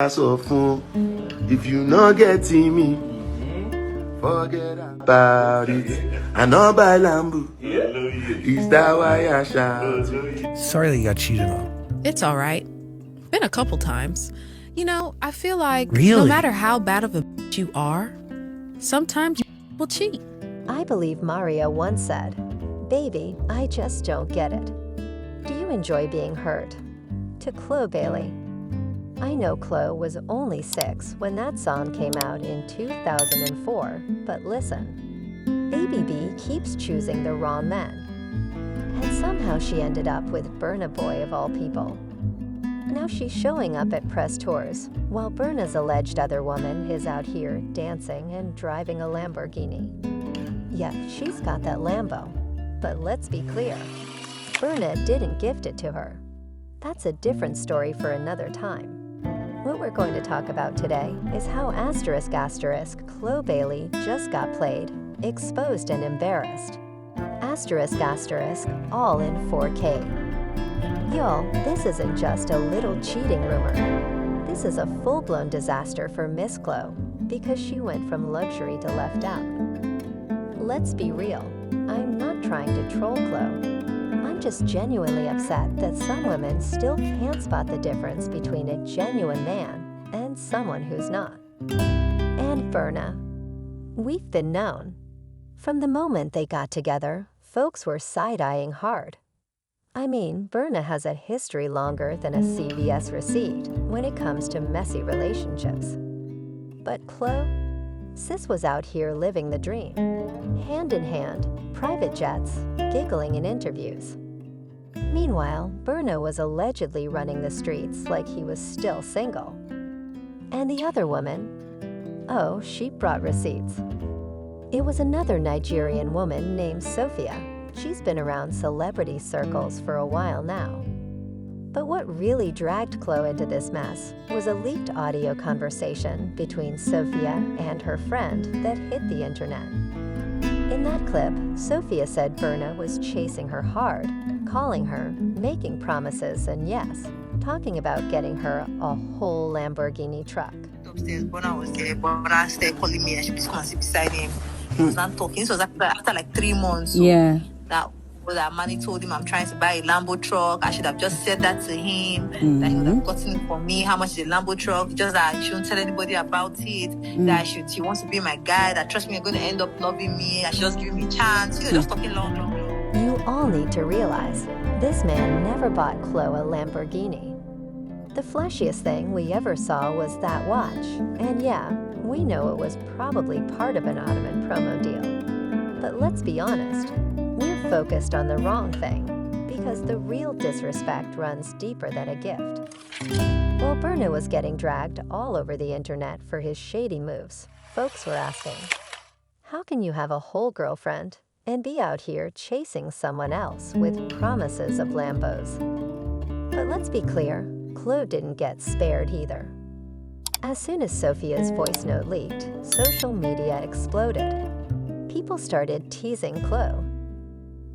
So fool, if you not getting me, forget about it. I know by Lambo. Is that why I shout? Sorry that you got cheated on. It's all right. Been a couple times. You know, I feel like no Really? matter how bad of a bitch you are, sometimes you will cheat. I believe Maria once said, "Baby, I just don't get it. Do you enjoy being hurt?" To Chloe Bailey. I know Chloe was only 6 when that song came out in 2004, but listen, Baby B keeps choosing the wrong men. And somehow she ended up with Burna Boy of all people. Now she's showing up at press tours, while Burna's alleged other woman is out here dancing and driving a Lamborghini. Yeah, she's got that Lambo, but let's be clear, Burna didn't gift it to her. That's a different story for another time. What we're going to talk about today is how *** Chloe Bailey just got played, exposed and embarrassed. ***, all in 4K. Y'all, this isn't just a little cheating rumor. This is a full-blown disaster for Miss Chloe because she went from luxury to left out. Let's be real, I'm not trying to troll Chloe. I'm just genuinely upset that some women still can't spot the difference between a genuine man and someone who's not. And Burna. We've been known. From the moment they got together, folks were side-eyeing hard. I mean, Burna has a history longer than a CVS receipt when it comes to messy relationships. But Chloe? Sis was out here living the dream. Hand in hand, private jets, giggling in interviews. Meanwhile, Burna was allegedly running the streets like he was still single. And the other woman? Oh, she brought receipts. It was another Nigerian woman named Sophia. She's been around celebrity circles for a while now. But what really dragged Chloe into this mess was a leaked audio conversation between Sophia and her friend that hit the internet. In that clip, Sophia said Burna was chasing her hard, calling her, making promises, and yes, talking about getting her a whole Lamborghini truck. Upstairs, Burna was there. Burna started calling me and she was come and sit beside him. He was not talking. This was after like 3 months. So Yeah. that Manny told him I'm trying to buy a Lambo truck. I should have just said that to him. That he would have gotten it for me. How much is a Lambo truck? Just that I shouldn't tell anybody about it. That he wants to be my guy. That trust me, you're going to end up loving me. I should just give me a chance. Just talking long. You all need to realize, this man never bought Chloe a Lamborghini. The flashiest thing we ever saw was that watch. And yeah, we know it was probably part of an Ottoman promo deal. But let's be honest, we're focused on the wrong thing, because the real disrespect runs deeper than a gift. While Burna was getting dragged all over the internet for his shady moves, folks were asking, how can you have a whole girlfriend and be out here chasing someone else with promises of Lambos? But let's be clear, Chloe didn't get spared either. As soon as Sophia's voice note leaked, social media exploded. People started teasing Chloe.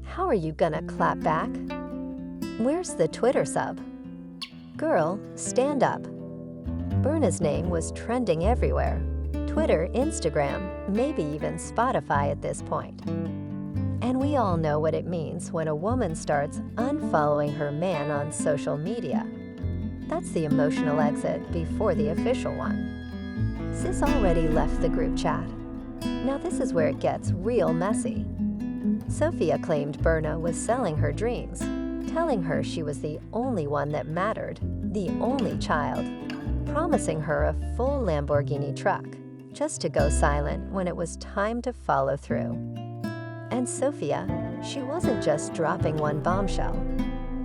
How are you gonna clap back? Where's the Twitter sub? Girl, stand up. Burna's name was trending everywhere. Twitter, Instagram, maybe even Spotify at this point. And we all know what it means when a woman starts unfollowing her man on social media. That's the emotional exit before the official one. Sis already left the group chat. Now this is where it gets real messy. Sophia claimed Burna was selling her dreams, telling her she was the only one that mattered, the only child, promising her a full Lamborghini truck, just to go silent when it was time to follow through. And Sophia, she wasn't just dropping one bombshell.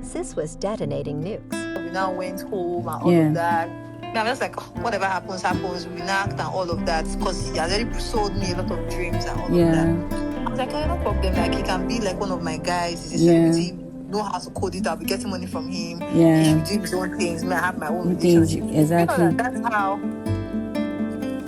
Sis was detonating nukes. We now went home and all of that. Now I'm just like, whatever happens, we knocked and all of that, because he has already sold me a lot of dreams and all of that. I was like, oh, no problem. Like, he can be like one of my guys. He's a celebrity. Know how to code it. I'll be getting money from him. Yeah. He should do his own things. I have my own relationship. Exactly. You know, that's how.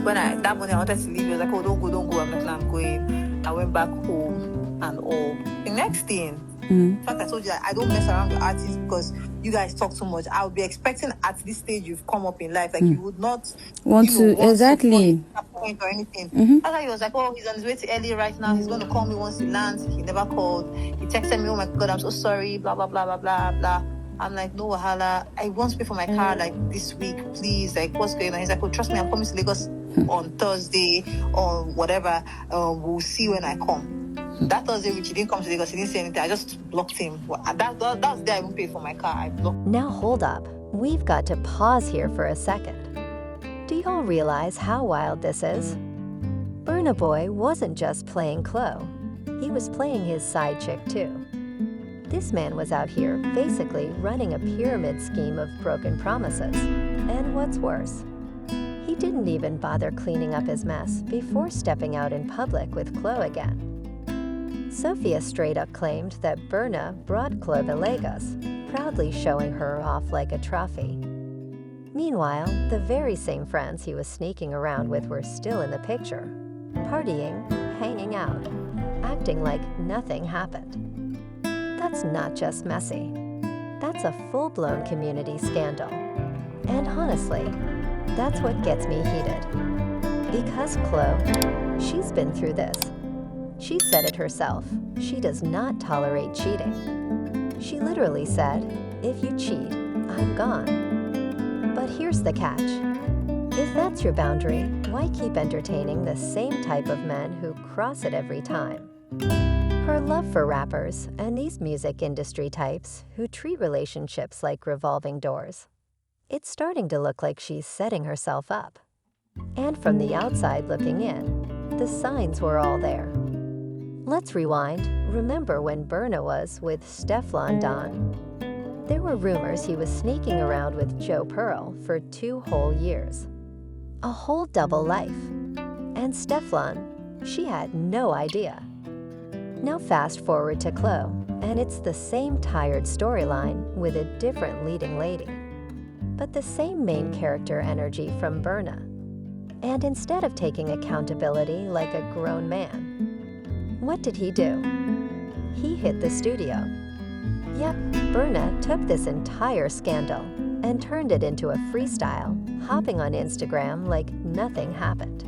When that morning I wanted to leave, he was like, oh, don't go. I'm like, no, I'm going. I went back home and all. The next thing, In fact, I told you that I don't mess around with artists because you guys talk too much. I would be expecting at this stage you've come up in life, like you would not Want to exactly. Point or anything. That's why he was like, oh, he's on his way to LA right now. He's going to call me once he lands. He never called. He texted me, oh my God, I'm so sorry, blah, blah, blah, blah, blah, blah. I'm like, no wahala. I want to pay for my car like this week, please. Like, what's going on? He's like, oh, trust me, I'm coming to Lagos on Thursday or whatever. We'll see when I come. That Thursday, which he didn't come to Lagos, he didn't say anything. I just blocked him. That was the day I even paid for my car. I blocked. Now hold up. We've got to pause here for a second. Do y'all realize how wild this is? Burna Boy wasn't just playing Chloe. He was playing his side chick too. This man was out here basically running a pyramid scheme of broken promises. And what's worse, he didn't even bother cleaning up his mess before stepping out in public with Chloe again. Sophia straight up claimed that Burna brought Chloe to Lagos, proudly showing her off like a trophy. Meanwhile, the very same friends he was sneaking around with were still in the picture, partying, hanging out, acting like nothing happened. That's not just messy. That's a full-blown community scandal. And honestly, that's what gets me heated. Because Chloe, she's been through this. She said it herself. She does not tolerate cheating. She literally said, if you cheat, I'm gone. But here's the catch. If that's your boundary, why keep entertaining the same type of men who cross it every time? Her love for rappers and these music industry types who treat relationships like revolving doors. It's starting to look like she's setting herself up. And from the outside looking in, the signs were all there. Let's rewind. Remember when Burna was with Stefflon Don? There were rumors he was sneaking around with Joe Pearl for 2 whole years. A whole double life. And Stefflon, she had no idea. Now fast forward to Chloe, and it's the same tired storyline with a different leading lady. But the same main character energy from Burna. And instead of taking accountability like a grown man, what did he do? He hit the studio. Yep, Burna took this entire scandal and turned it into a freestyle, hopping on Instagram like nothing happened.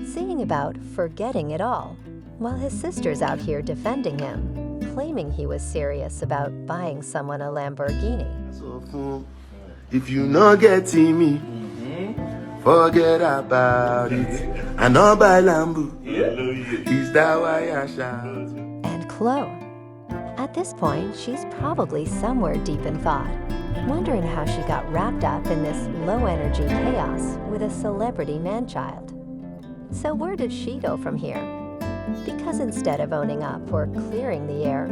Singing about forgetting it all, while his sister's out here defending him, claiming he was serious about buying someone a Lamborghini. So, if you not getting me, forget about it. I know buy Lambo. Is that why I shout? And Chloe. At this point, she's probably somewhere deep in thought, wondering how she got wrapped up in this low-energy chaos with a celebrity man-child. So where did she go from here? Because instead of owning up or clearing the air,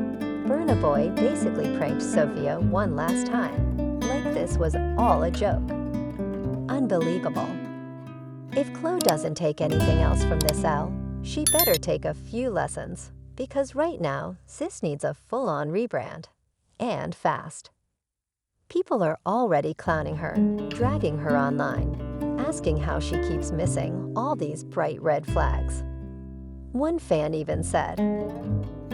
Burna Boy basically pranked Sophia one last time, like this was all a joke. Unbelievable. If Chloe doesn't take anything else from this L, she better take a few lessons, because right now, sis needs a full-on rebrand. And fast. People are already clowning her, dragging her online, asking how she keeps missing all these bright red flags. One fan even said,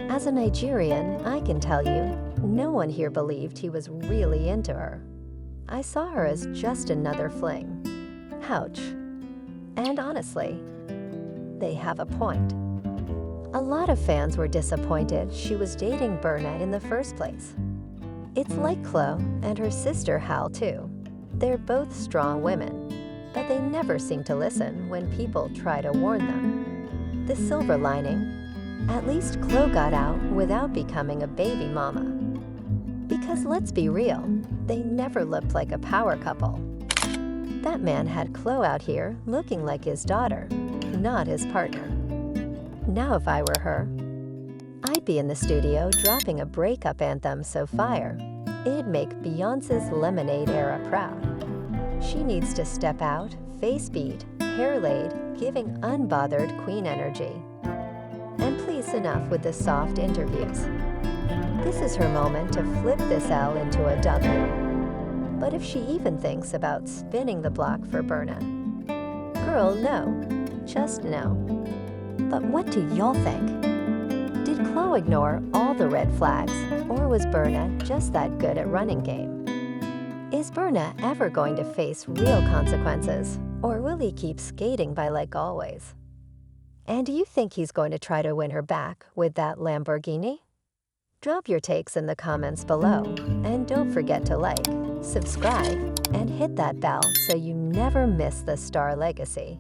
"As a Nigerian, I can tell you, no one here believed he was really into her. I saw her as just another fling." Ouch. And honestly, they have a point. A lot of fans were disappointed she was dating Burna in the first place. It's like Chloe and her sister Hal too. They're both strong women, but they never seem to listen when people try to warn them. The silver lining, at least Chloe got out without becoming a baby mama. Because let's be real, they never looked like a power couple. That man had Chloe out here looking like his daughter, not his partner. Now if I were her, I'd be in the studio dropping a breakup anthem so fire, it'd make Beyoncé's Lemonade era proud. She needs to step out, face beat, hair laid, giving unbothered queen energy. And please enough with the soft interviews. This is her moment to flip this L into a W. But if she even thinks about spinning the block for Burna, girl, no. Just no. But what do y'all think? Did Chloe ignore all the red flags, or was Burna just that good at running game? Is Burna ever going to face real consequences, or will he keep skating by like always? And do you think he's going to try to win her back with that Lamborghini? Drop your takes in the comments below, and don't forget to like, subscribe, and hit that bell so you never miss the star legacy.